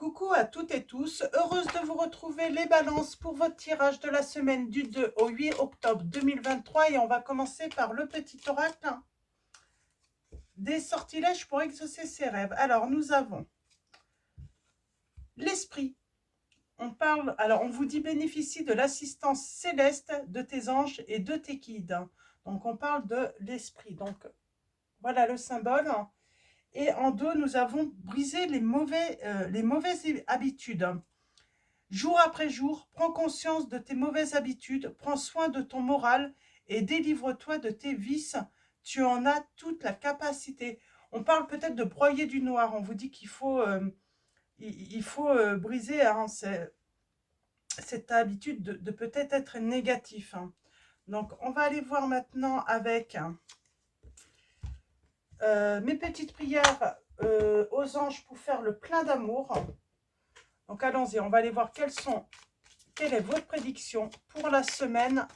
Coucou à toutes et tous, heureuse de vous retrouver les balances pour votre tirage de la semaine du 2 au 8 octobre 2023 et on va commencer par le petit oracle des sortilèges pour exaucer ses rêves. Alors nous avons l'esprit. On vous dit bénéficie de l'assistance céleste de tes anges et de tes guides. Donc on parle de l'esprit. Donc voilà le symbole. Et en dos, nous avons brisé les mauvaises habitudes. Jour après jour, prends conscience de tes mauvaises habitudes, prends soin de ton moral et délivre-toi de tes vices. Tu en as toute la capacité. On parle peut-être de broyer du noir. On vous dit qu'il faut, briser cette habitude de peut-être être négatif. Donc, on va aller voir maintenant avec mes petites prières aux anges pour faire le plein d'amour. Donc, allons-y, on va aller voir quelle est votre prédiction pour la semaine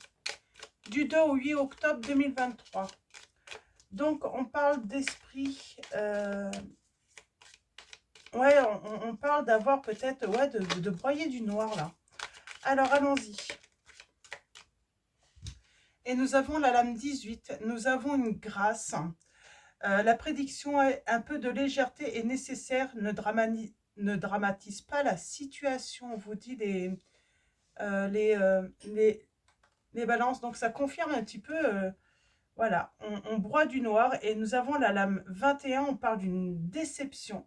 du 2 au 8 octobre 2023. Donc, on parle d'esprit. Ouais, on parle d'avoir peut-être, ouais, de broyer du noir, là. Alors, allons-y. Et nous avons la lame 18. Nous avons une grâce. La prédiction est un peu de légèreté est nécessaire. Ne dramatise pas la situation. On vous dit les balances. Donc, ça confirme un petit peu... voilà, on broie du noir et nous avons la lame 21, on parle d'une déception.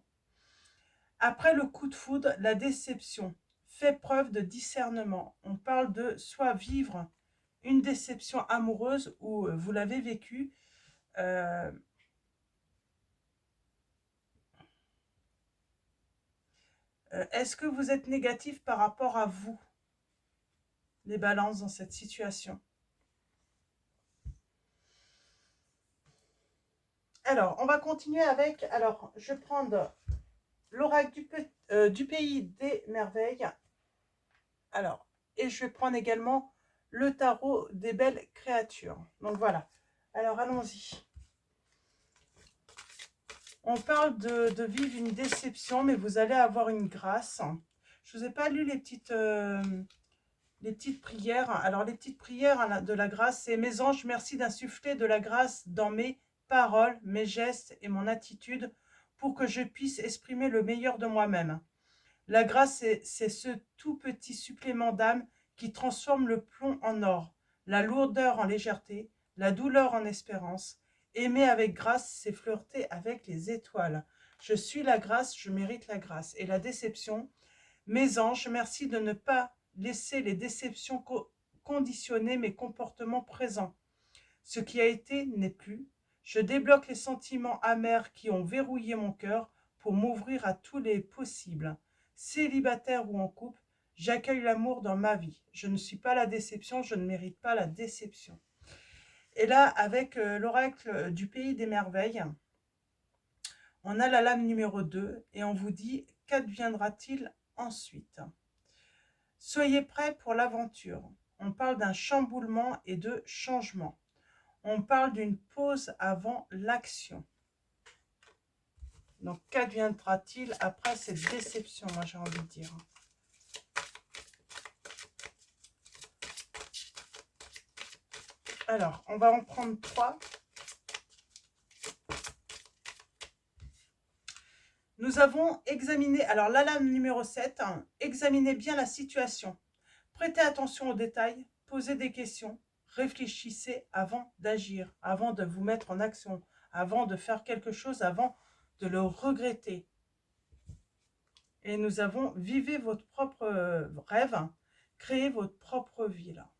Après le coup de foudre, la déception fait preuve de discernement. On parle de soit vivre une déception amoureuse ou vous l'avez vécu. Est-ce que vous êtes négatif par rapport à vous, les balances, dans cette situation? Alors, on va continuer avec... Alors, je vais prendre l'oracle du pays des merveilles. Alors, et je vais prendre également le tarot des belles créatures. Donc voilà. Alors, allons-y. On parle de vivre une déception, mais vous allez avoir une grâce. Je ne vous ai pas lu les petites prières. Alors, les petites prières de la grâce, c'est « Mes anges, merci d'insuffler de la grâce dans mes paroles, mes gestes et mon attitude pour que je puisse exprimer le meilleur de moi-même. » La grâce, c'est ce tout petit supplément d'âme qui transforme le plomb en or, la lourdeur en légèreté, la douleur en espérance. Aimer avec grâce, c'est flirter avec les étoiles. Je suis la grâce, je mérite la grâce. Et la déception, mes anges, merci de ne pas laisser les déceptions conditionner mes comportements présents. Ce qui a été n'est plus. Je débloque les sentiments amers qui ont verrouillé mon cœur pour m'ouvrir à tous les possibles. Célibataire ou en couple, j'accueille l'amour dans ma vie. Je ne suis pas la déception, je ne mérite pas la déception. Et là, avec l'oracle du pays des merveilles, on a la lame numéro 2 et on vous dit « Qu'adviendra-t-il ensuite ?» Soyez prêts pour l'aventure. On parle d'un chamboulement et de changement. On parle d'une pause avant l'action. Donc, qu'adviendra-t-il après cette déception, moi j'ai envie de dire. Alors, on va en prendre 3. Nous avons examiné, alors la lame numéro 7, examinez bien la situation. Prêtez attention aux détails, posez des questions, réfléchissez avant d'agir, avant de vous mettre en action, avant de faire quelque chose, avant de le regretter. Et nous avons, vivez votre propre rêve, créez votre propre vie là.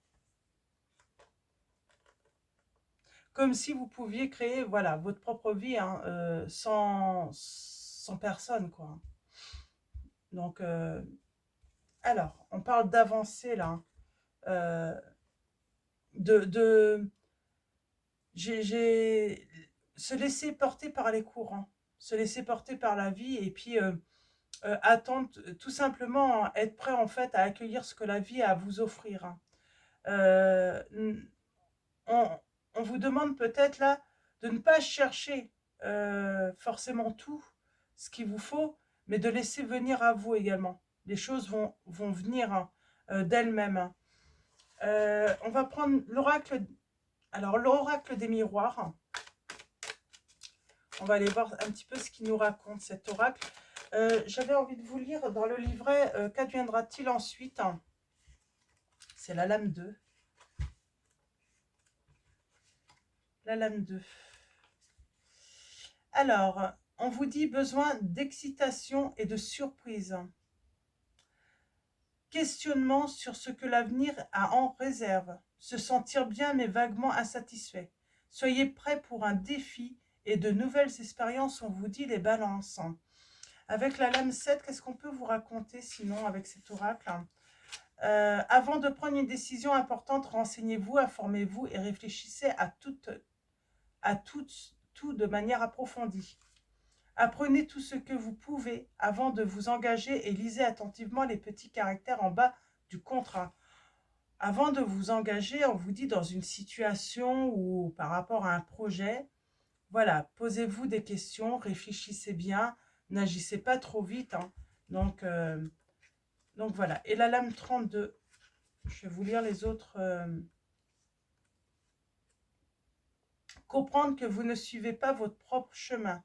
Comme si vous pouviez créer, voilà, votre propre vie hein, sans personne, quoi. Donc, alors, on parle d'avancer là. Hein. Se laisser porter par les courants, se laisser porter par la vie et puis attendre, tout simplement, hein, être prêt en fait à accueillir ce que la vie a à vous offrir. Hein. On vous demande peut-être là de ne pas chercher forcément tout ce qu'il vous faut, mais de laisser venir à vous également. Les choses vont venir hein, d'elles-mêmes. Hein. On va prendre l'oracle. Alors, l'oracle des miroirs. On va aller voir un petit peu ce qu'il nous raconte, cet oracle. J'avais envie de vous lire dans le livret « Qu'adviendra-t-il ensuite ?» C'est la lame 2. La lame 2. Alors, on vous dit besoin d'excitation et de surprise. Questionnement sur ce que l'avenir a en réserve. Se sentir bien mais vaguement insatisfait. Soyez prêts pour un défi et de nouvelles expériences, on vous dit les balances. Avec la lame 7, qu'est-ce qu'on peut vous raconter sinon avec cet oracle? Avant de prendre une décision importante, renseignez-vous, informez-vous et réfléchissez à tout de manière approfondie. Apprenez tout ce que vous pouvez avant de vous engager et lisez attentivement les petits caractères en bas du contrat. Avant de vous engager, on vous dit dans une situation ou par rapport à un projet, voilà, posez-vous des questions, réfléchissez bien, n'agissez pas trop vite. Hein. Donc voilà. Et la lame 32, je vais vous lire les autres. Comprendre que vous ne suivez pas votre propre chemin.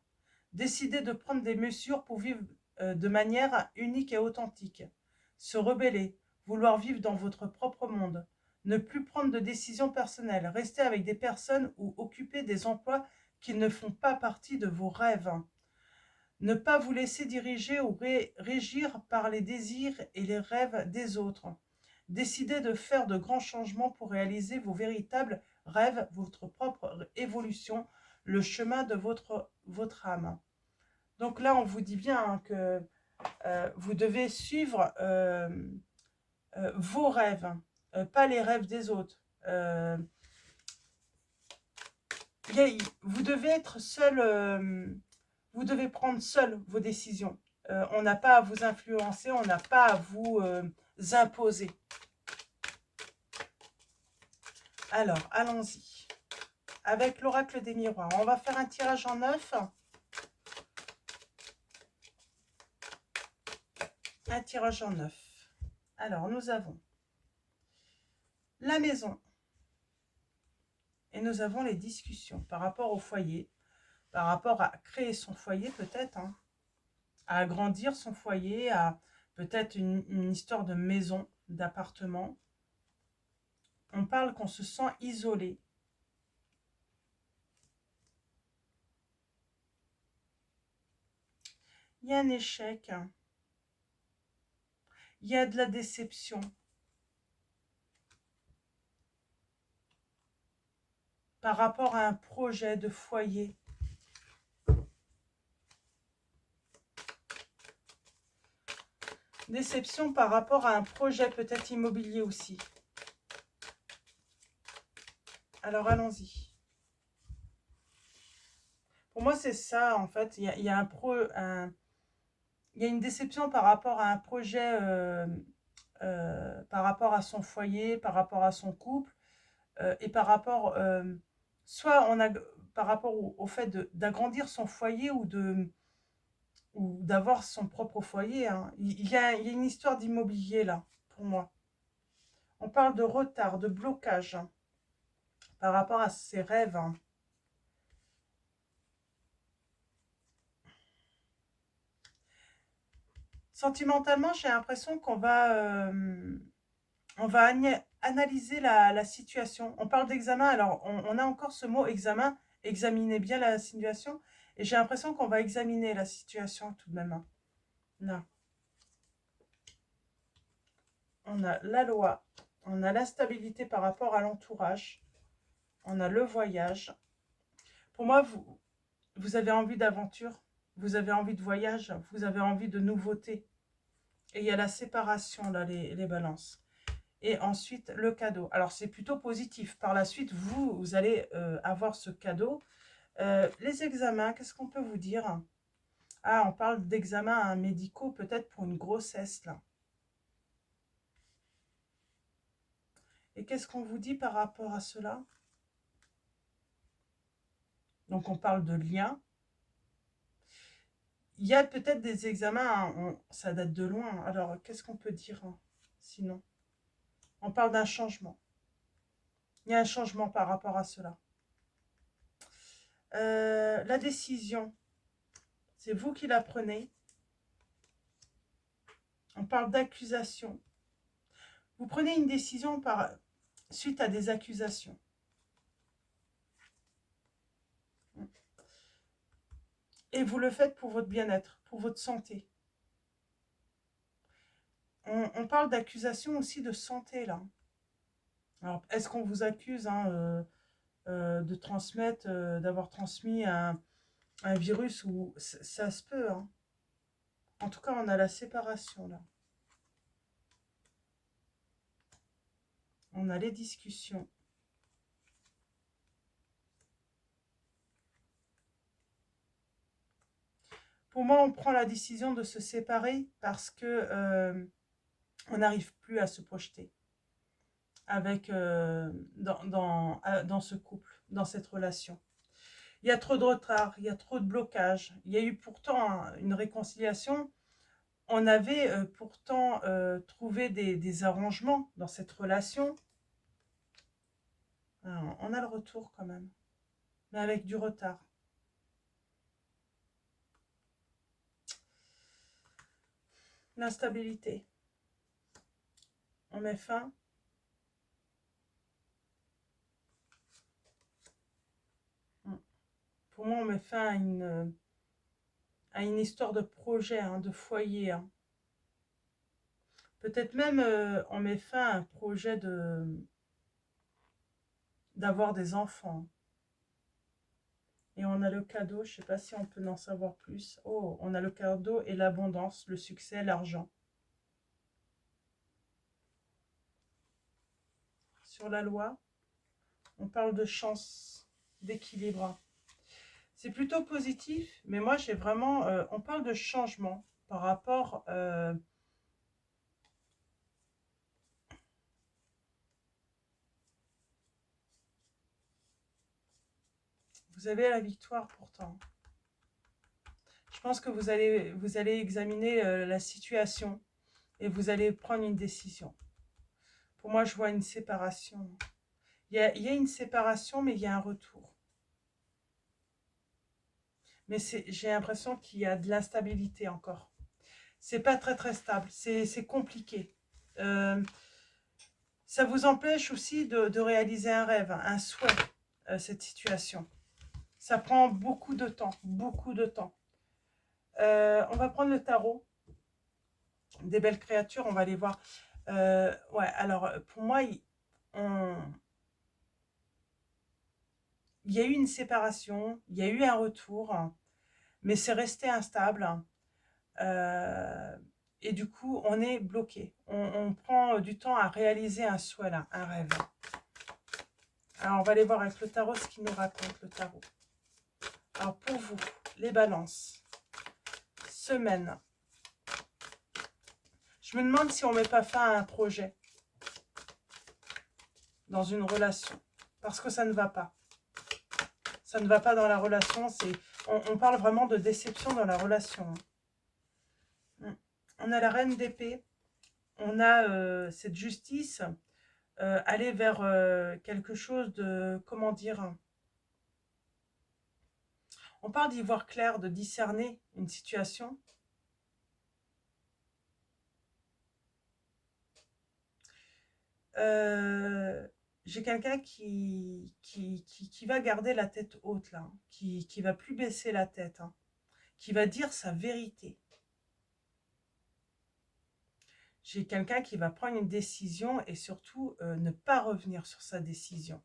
Décidez de prendre des mesures pour vivre de manière unique et authentique. Se rebeller, vouloir vivre dans votre propre monde. Ne plus prendre de décisions personnelles. Rester avec des personnes ou occuper des emplois qui ne font pas partie de vos rêves. Ne pas vous laisser diriger ou régir par les désirs et les rêves des autres. Décidez de faire de grands changements pour réaliser vos véritables rêves, votre propre évolution, le chemin de votre âme. Donc là, on vous dit bien hein, que vous devez suivre vos rêves, pas les rêves des autres. Vous devez être seul, vous devez prendre seul vos décisions. On n'a pas à vous influencer, on n'a pas à vous imposer. Alors, allons-y. Avec l'oracle des miroirs, on va faire un tirage en 9. Un tirage en 9. Alors, nous avons la maison. Et nous avons les discussions par rapport au foyer, par rapport à créer son foyer peut-être, hein, à agrandir son foyer, à peut-être une histoire de maison, d'appartement. On parle qu'on se sent isolé. Il y a un échec. Il y a de la déception. Par rapport à un projet de foyer. Déception par rapport à un projet peut-être immobilier aussi. Alors allons-y. Pour moi c'est ça en fait. Il y a une déception par rapport à un projet, par rapport à son foyer, par rapport à son couple, et par rapport, soit on a, par rapport au fait d'agrandir son foyer ou d'avoir son propre foyer. Hein. Il y a une histoire d'immobilier là, pour moi. On parle de retard, de blocage hein, par rapport à ses rêves. Hein. Sentimentalement, j'ai l'impression qu'on va, analyser la situation. On parle d'examen, alors on a encore ce mot examen, examiner bien la situation, et j'ai l'impression qu'on va examiner la situation tout de même. Hein. Là. On a la loi, on a l'instabilité par rapport à l'entourage, on a le voyage. Pour moi, vous avez envie d'aventure, vous avez envie de voyage, vous avez envie de nouveauté. Et il y a la séparation, là, les balances. Et ensuite, le cadeau. Alors, c'est plutôt positif. Par la suite, vous allez avoir ce cadeau. Les examens, qu'est-ce qu'on peut vous dire? Ah, on parle d'examens médicaux, peut-être pour une grossesse, là. Et qu'est-ce qu'on vous dit par rapport à cela? Donc, on parle de lien. Il y a peut-être des examens, hein, ça date de loin. Alors, qu'est-ce qu'on peut dire hein, sinon? On parle d'un changement. Il y a un changement par rapport à cela. La décision, c'est vous qui la prenez. On parle d'accusation. Vous prenez une décision suite à des accusations. Et vous le faites pour votre bien-être, pour votre santé. On parle d'accusation aussi de santé, là. Alors, est-ce qu'on vous accuse hein, de transmettre, d'avoir transmis un virus ou ça se peut. Hein. En tout cas, on a la séparation, là. On a les discussions. Pour moi, on prend la décision de se séparer parce que on n'arrive plus à se projeter avec dans ce couple, dans cette relation. Il y a trop de retard, il y a trop de blocage. Il y a eu pourtant hein, une réconciliation. On avait pourtant trouvé des arrangements dans cette relation. Alors, on a le retour quand même, mais avec du retard. L'instabilité. On met fin. Pour moi, on met fin à une histoire de projet, hein, de foyer. Hein. Peut-être même on met fin à un projet d'avoir des enfants. Et on a le cadeau, je ne sais pas si on peut en savoir plus. Oh, on a le cadeau et l'abondance, le succès, l'argent. Sur la loi, on parle de chance, d'équilibre. C'est plutôt positif, mais moi j'ai vraiment... on parle de changement par rapport... vous avez la victoire pourtant. Je pense que vous allez examiner la situation et vous allez prendre une décision. Pour moi, je vois une séparation. Il y a une séparation, mais il y a un retour. Mais j'ai l'impression qu'il y a de l'instabilité encore. C'est pas très très stable, c'est compliqué. Ça vous empêche aussi de réaliser un rêve, un souhait, cette situation. Ça prend beaucoup de temps, beaucoup de temps. On va prendre le tarot. Des belles créatures, on va les voir. Ouais, alors pour moi, il y a eu une séparation, il y a eu un retour, mais c'est resté instable. Euh, et du coup, on est bloqué. On prend du temps à réaliser un souhait, là, un rêve. Alors, on va aller voir avec le tarot ce qu'il nous raconte, le tarot. Alors, pour vous, les balances, semaine. Je me demande si on ne met pas fin à un projet dans une relation. Parce que ça ne va pas. Ça ne va pas dans la relation. On parle vraiment de déception dans la relation. On a la reine d'épée. On a cette justice. Aller vers quelque chose de... Comment dire? On parle d'y voir clair, de discerner une situation. J'ai quelqu'un qui va garder la tête haute, là, qui va plus baisser la tête, hein, qui va dire sa vérité. J'ai quelqu'un qui va prendre une décision et surtout ne pas revenir sur sa décision.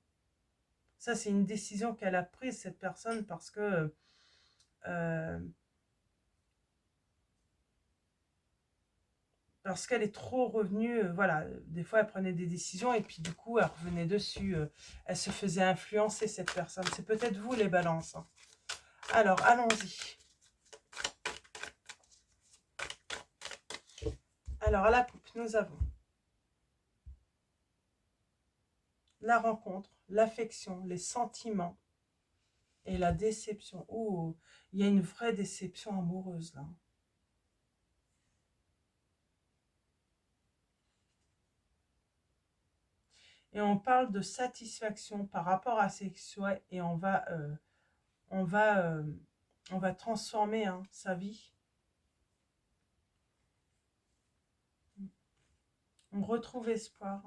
Ça, c'est une décision qu'elle a prise, cette personne, parce que qu'elle est trop revenue, voilà, des fois elle prenait des décisions et puis du coup elle revenait dessus, elle se faisait influencer cette personne. C'est peut-être vous les balances. Hein. Alors, allons-y. Alors, à la coupe, nous avons la rencontre, l'affection, les sentiments Et la déception. Oh, il y a une vraie déception amoureuse là. Et on parle de satisfaction par rapport à ses souhaits et on va, euh, on va transformer hein, sa vie. On retrouve espoir.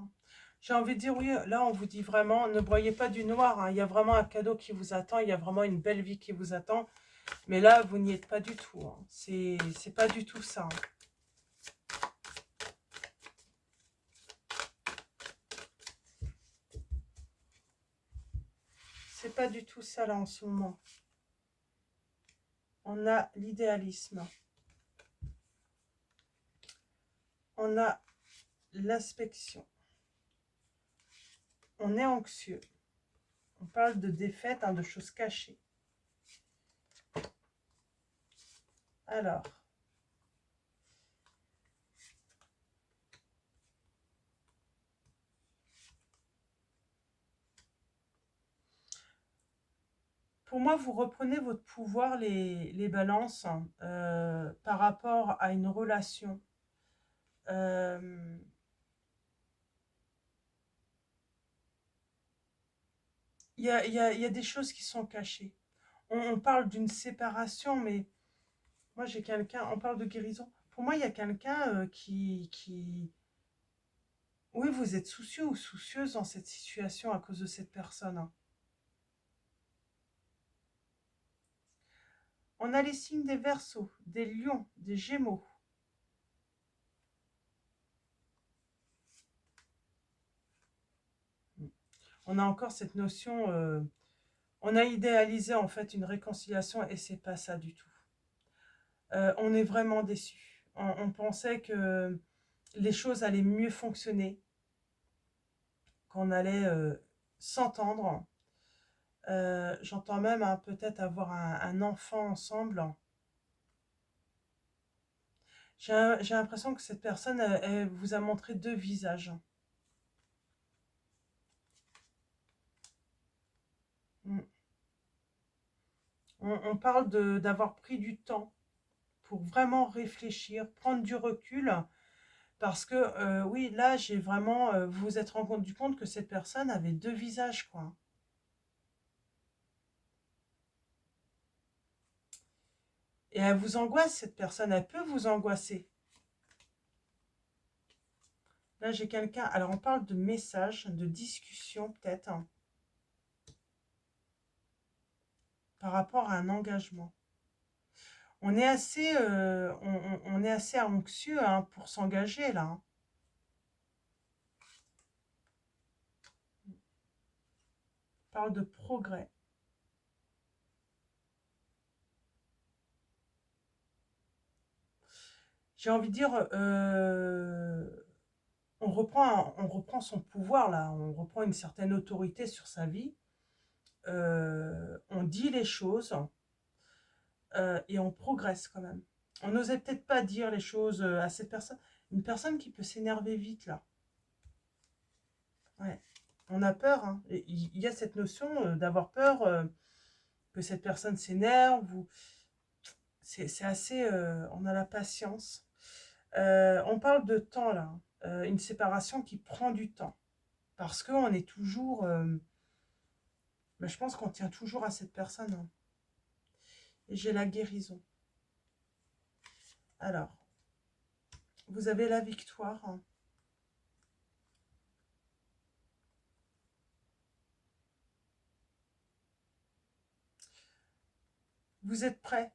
J'ai envie de dire, oui, là on vous dit vraiment, ne broyez pas du noir. Hein. Il y a vraiment un cadeau qui vous attend, il y a vraiment une belle vie qui vous attend. Mais là, vous n'y êtes pas du tout. Hein. C'est pas du tout ça. Hein. C'est pas du tout ça là en ce moment. On a l'idéalisme. On a l'inspection. On est anxieux. On parle de défaite, hein, de choses cachées. Alors. Pour moi, vous reprenez votre pouvoir, les balances, par rapport à une relation. Euh, il y a des choses qui sont cachées. On parle d'une séparation, mais moi j'ai quelqu'un, on parle de guérison. Pour moi, il y a quelqu'un qui... Oui, vous êtes soucieux ou soucieuse dans cette situation à cause de cette personne. Hein. On a les signes des Verseaux, des Lions, des Gémeaux. On a encore cette notion... on a idéalisé en fait une réconciliation et c'est pas ça du tout. On est vraiment déçus. On pensait que les choses allaient mieux fonctionner, qu'on allait s'entendre. J'entends même hein, peut-être avoir un enfant ensemble. J'ai l'impression que cette personne elle vous a montré deux visages. Mm. On parle d'avoir pris du temps pour vraiment réfléchir, prendre du recul. Parce que, oui, là, j'ai vraiment... vous vous êtes rendu compte que cette personne avait deux visages, quoi. Et elle vous angoisse, cette personne. Elle peut vous angoisser. Là, j'ai quelqu'un... Alors, on parle de message, de discussion, peut-être, hein, par rapport à un engagement. On est assez, on est assez anxieux hein, pour s'engager, là. Hein. On parle de progrès. J'ai envie de dire... on reprend son pouvoir, là. On reprend une certaine autorité sur sa vie. On dit les choses et on progresse quand même. On n'osait peut-être pas dire les choses à cette personne. Une personne qui peut s'énerver vite, là. Ouais. On a peur. Hein. Il y a cette notion d'avoir peur que cette personne s'énerve. Ou... C'est assez... on a la patience. On parle de temps, là. Une séparation qui prend du temps. Parce qu'on est toujours... mais je pense qu'on tient toujours à cette personne. Hein. Et j'ai la guérison. Alors, vous avez la victoire. Hein. Vous êtes prêt.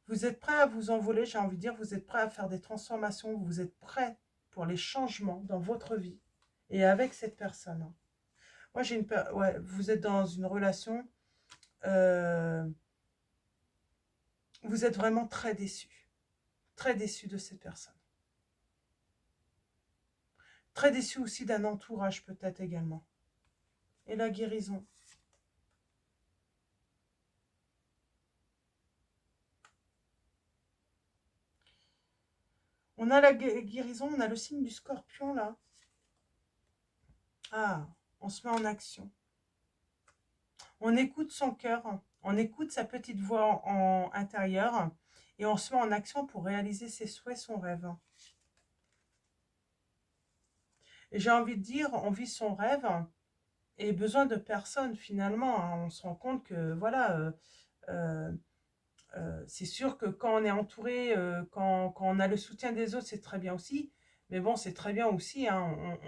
Vous êtes prêt à vous envoler, j'ai envie de dire, vous êtes prêt à faire des transformations, vous êtes prêt pour les changements dans votre vie et avec cette personne. Hein. Moi, j'ai une... Ouais, vous êtes dans une relation, euh, vous êtes vraiment très déçu de cette personne. Très déçu aussi d'un entourage peut-être également. Et la guérison. On a la guérison, on a le signe du scorpion là. Ah, on se met en action. On écoute son cœur, on écoute sa petite voix intérieure et on se met en action pour réaliser ses souhaits, son rêve. Et j'ai envie de dire, on vit son rêve et besoin de personne finalement, hein. On se rend compte que voilà, euh, c'est sûr que quand on est entouré, quand on a le soutien des autres, c'est très bien aussi. Mais bon, c'est très bien aussi, hein,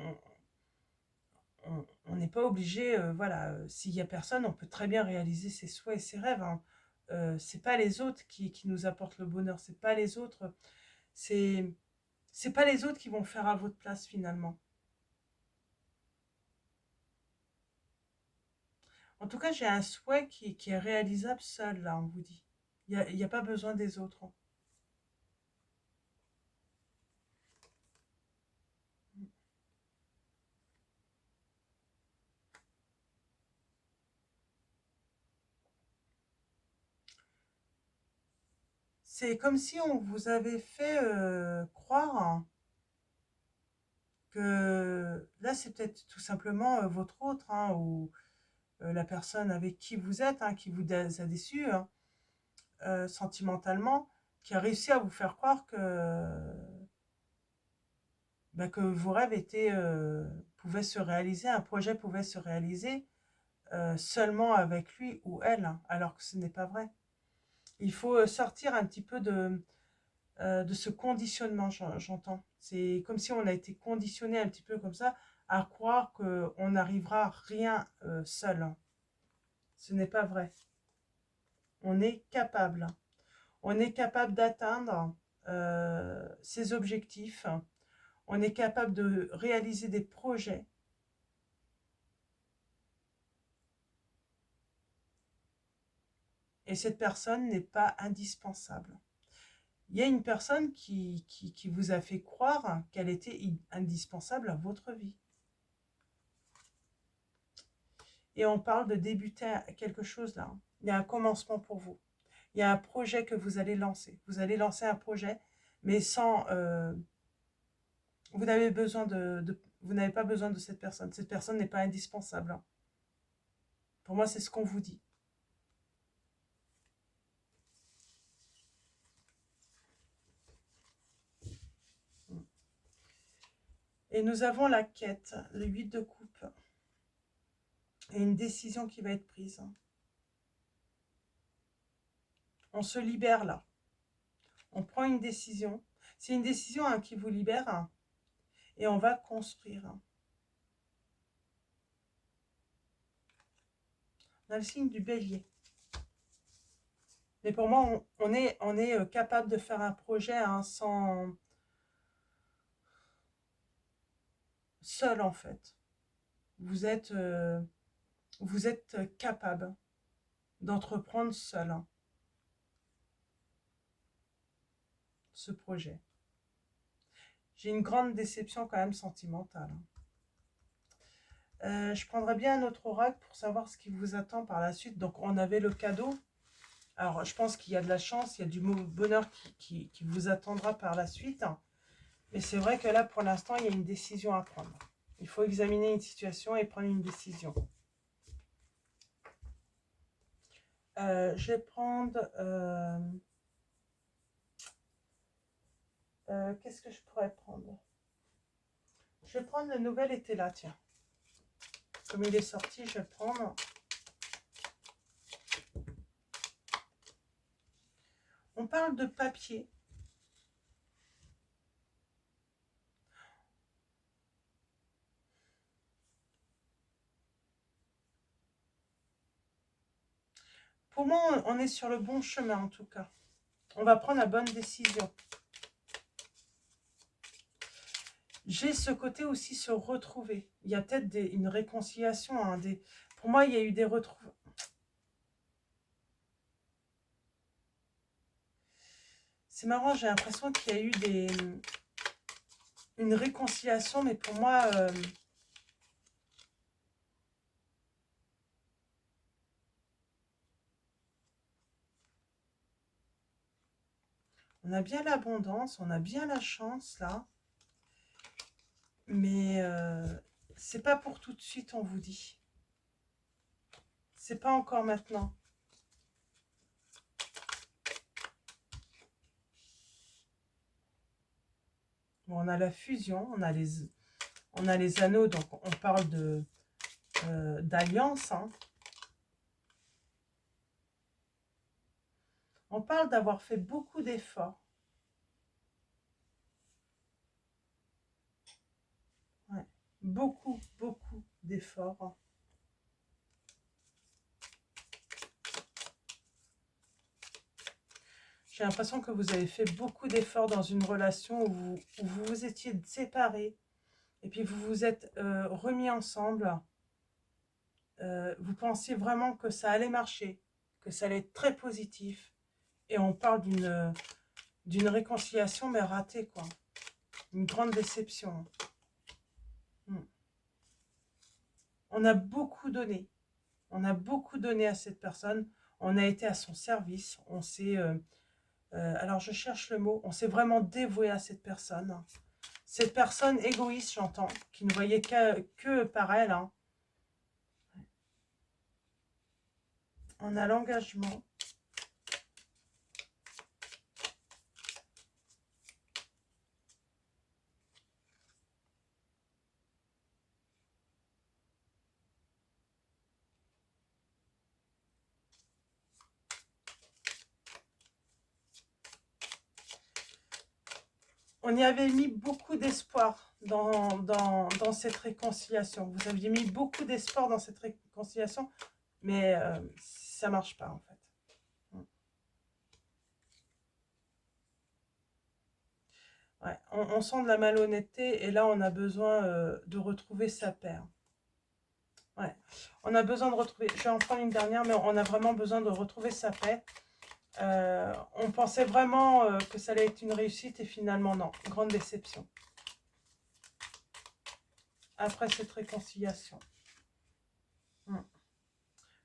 on n'est pas obligé, voilà, s'il y a personne, on peut très bien réaliser ses souhaits et ses rêves, hein. C'est pas les autres qui nous apportent le bonheur, c'est pas les autres, c'est c'est pas les autres qui vont faire à votre place finalement. En tout cas, j'ai un souhait qui est réalisable seul, là, on vous dit. Il y a pas besoin des autres, hein. C'est comme si on vous avait fait croire, hein, que là, c'est peut-être tout simplement votre autre, hein, ou la personne avec qui vous êtes, hein, qui vous a déçu, hein, sentimentalement, qui a réussi à vous faire croire que vos rêves pouvaient se réaliser, un projet pouvait se réaliser seulement avec lui ou elle, hein, alors que ce n'est pas vrai. Il faut sortir un petit peu de ce conditionnement, j'entends. C'est comme si on a été conditionné un petit peu comme ça à croire qu'on n'arrivera à rien seul, hein. Ce n'est pas vrai. On est capable. On est capable d'atteindre ses objectifs. On est capable de réaliser des projets. Et cette personne n'est pas indispensable. Il y a une personne qui vous a fait croire qu'elle était indispensable à votre vie. Et on parle de débuter quelque chose là. Il y a un commencement pour vous. Il y a un projet que vous allez lancer. Vous allez lancer un projet, mais sans... vous n'avez besoin vous n'avez pas besoin de cette personne. Cette personne n'est pas indispensable, hein. Pour moi, c'est ce qu'on vous dit. Et nous avons la quête, le 8 de coupe. Et une décision qui va être prise. On se libère là. On prend une décision. C'est une décision, hein, qui vous libère, hein, et on va construire. On a le signe du bélier. Mais pour moi, on est capable de faire un projet, hein, seul en fait. Vous êtes, euh, vous êtes capable d'entreprendre seul, hein, ce projet. J'ai une grande déception quand même sentimentale, hein. Je prendrais bien un autre oracle pour savoir ce qui vous attend par la suite. Donc on avait le cadeau. Alors je pense qu'il y a de la chance, il y a du bonheur qui vous attendra par la suite, hein. Mais c'est vrai que là pour l'instant il y a une décision à prendre. Il faut examiner une situation et prendre une décision. Je vais prendre... qu'est-ce que je pourrais prendre? Je vais prendre le nouvel été là, tiens. Comme il est sorti, je vais prendre... On parle de papier. Pour moi, on est sur le bon chemin en tout cas. On va prendre la bonne décision. J'ai ce côté aussi se retrouver. Il y a peut-être une réconciliation, hein, pour moi, il y a eu des retrouvailles. C'est marrant, j'ai l'impression qu'il y a eu une réconciliation, mais pour moi, on a bien l'abondance, on a bien la chance là, mais c'est pas pour tout de suite, on vous dit. C'est pas encore maintenant. Bon, on a la fusion, on a les anneaux, donc on parle d'alliance. Hein. On parle d'avoir fait beaucoup d'efforts. Ouais. Beaucoup, beaucoup d'efforts. J'ai l'impression que vous avez fait beaucoup d'efforts dans une relation où vous vous étiez séparés. Et puis vous vous êtes remis ensemble. Vous pensiez vraiment que ça allait marcher, que ça allait être très positif. Et on parle d'une réconciliation, mais ratée, quoi. Une grande déception. On a beaucoup donné. On a beaucoup donné à cette personne. On a été à son service. On s'est... alors, je cherche le mot. On s'est vraiment dévoué à cette personne. Cette personne égoïste, j'entends, qui ne voyait que par elle. Hein. On a l'engagement. On y avait mis beaucoup d'espoir dans cette réconciliation. Vous aviez mis beaucoup d'espoir dans cette réconciliation, mais ça ne marche pas en fait. Ouais, on sent de la malhonnêteté et là on a besoin de retrouver sa paix. Ouais. On a besoin de retrouver, je vais en prendre une dernière, mais on a vraiment besoin de retrouver sa paix. On pensait vraiment que ça allait être une réussite et finalement non, grande déception. Après cette réconciliation.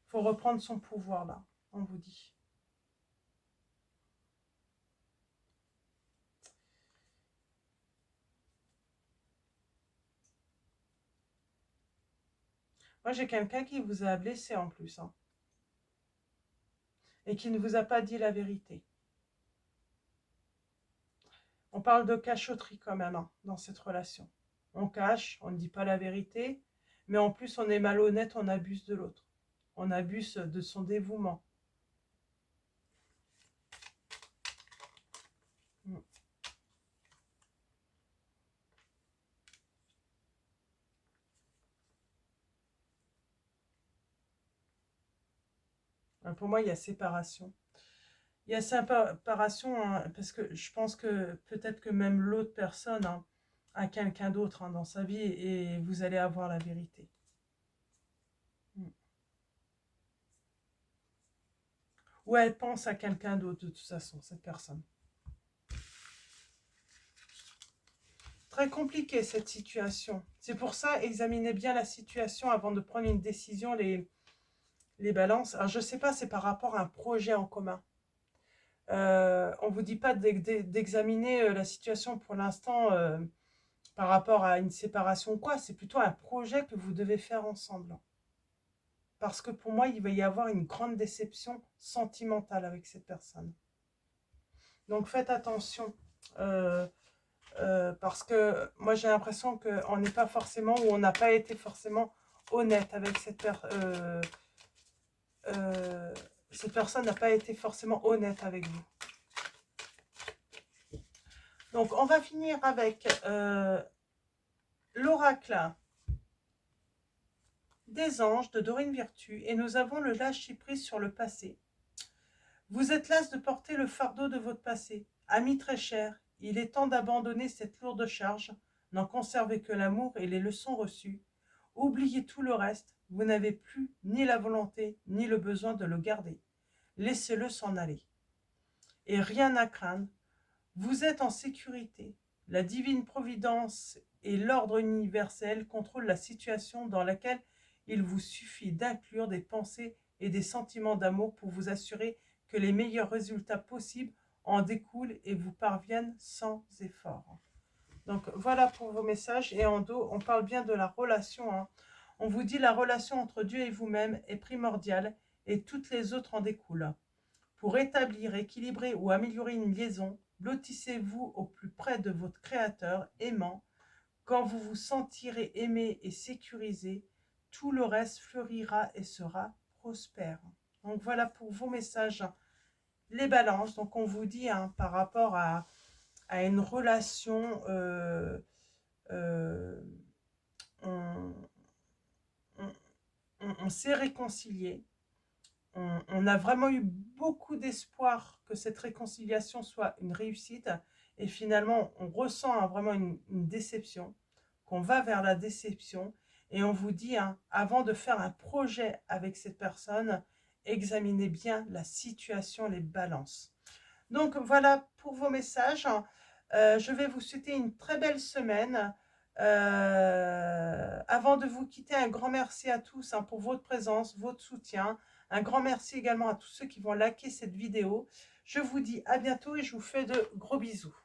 Faut reprendre son pouvoir là, on vous dit. Moi j'ai quelqu'un qui vous a blessé en plus. Hein, et qui ne vous a pas dit la vérité. On parle de cachotterie quand même hein, dans cette relation. On cache, on ne dit pas la vérité, mais en plus on est malhonnête, on abuse de l'autre. On abuse de son dévouement. Pour moi, il y a séparation. Il y a séparation hein, parce que je pense que peut-être que même l'autre personne hein, a quelqu'un d'autre hein, dans sa vie et vous allez avoir la vérité. Ou elle pense à quelqu'un d'autre de toute façon, cette personne. Très compliquée cette situation. C'est pour ça, examinez bien la situation avant de prendre une décision, les balances. Alors je ne sais pas, c'est par rapport à un projet en commun. On ne vous dit pas d'examiner la situation pour l'instant par rapport à une séparation ou quoi. C'est plutôt un projet que vous devez faire ensemble. Parce que pour moi, il va y avoir une grande déception sentimentale avec cette personne. Donc faites attention. Parce que moi j'ai l'impression qu'on n'est pas forcément ou on n'a pas été forcément honnête avec cette personne n'a pas été forcément honnête avec vous. Donc on va finir avec l'oracle des anges de Dorine Virtue et nous avons le lâcher prise sur le passé. Vous êtes las de porter le fardeau de votre passé. Ami très cher, il est temps d'abandonner cette lourde charge, n'en conservez que l'amour et les leçons reçues. Oubliez tout le reste, vous n'avez plus ni la volonté ni le besoin de le garder. Laissez-le s'en aller. Et rien à craindre, vous êtes en sécurité. La divine providence et l'ordre universel contrôlent la situation dans laquelle il vous suffit d'inclure des pensées et des sentiments d'amour pour vous assurer que les meilleurs résultats possibles en découlent et vous parviennent sans effort. Donc voilà pour vos messages. Et en dos, on parle bien de la relation. Hein. On vous dit la relation entre Dieu et vous-même est primordiale et toutes les autres en découlent. Pour établir, équilibrer ou améliorer une liaison, blottissez-vous au plus près de votre Créateur aimant. Quand vous vous sentirez aimé et sécurisé, tout le reste fleurira et sera prospère. Donc voilà pour vos messages, les balances. Donc on vous dit par rapport à une relation, euh, on, on, on s'est réconcilié. On a vraiment eu beaucoup d'espoir que cette réconciliation soit une réussite. Et finalement, on ressent vraiment une déception, qu'on va vers la déception. Et on vous dit, avant de faire un projet avec cette personne, examinez bien la situation, les balances. Donc voilà pour vos messages. Je vais vous souhaiter une très belle semaine. Avant de vous quitter, un grand merci à tous pour votre présence, votre soutien. Un grand merci également à tous ceux qui vont liker cette vidéo. Je vous dis à bientôt et je vous fais de gros bisous.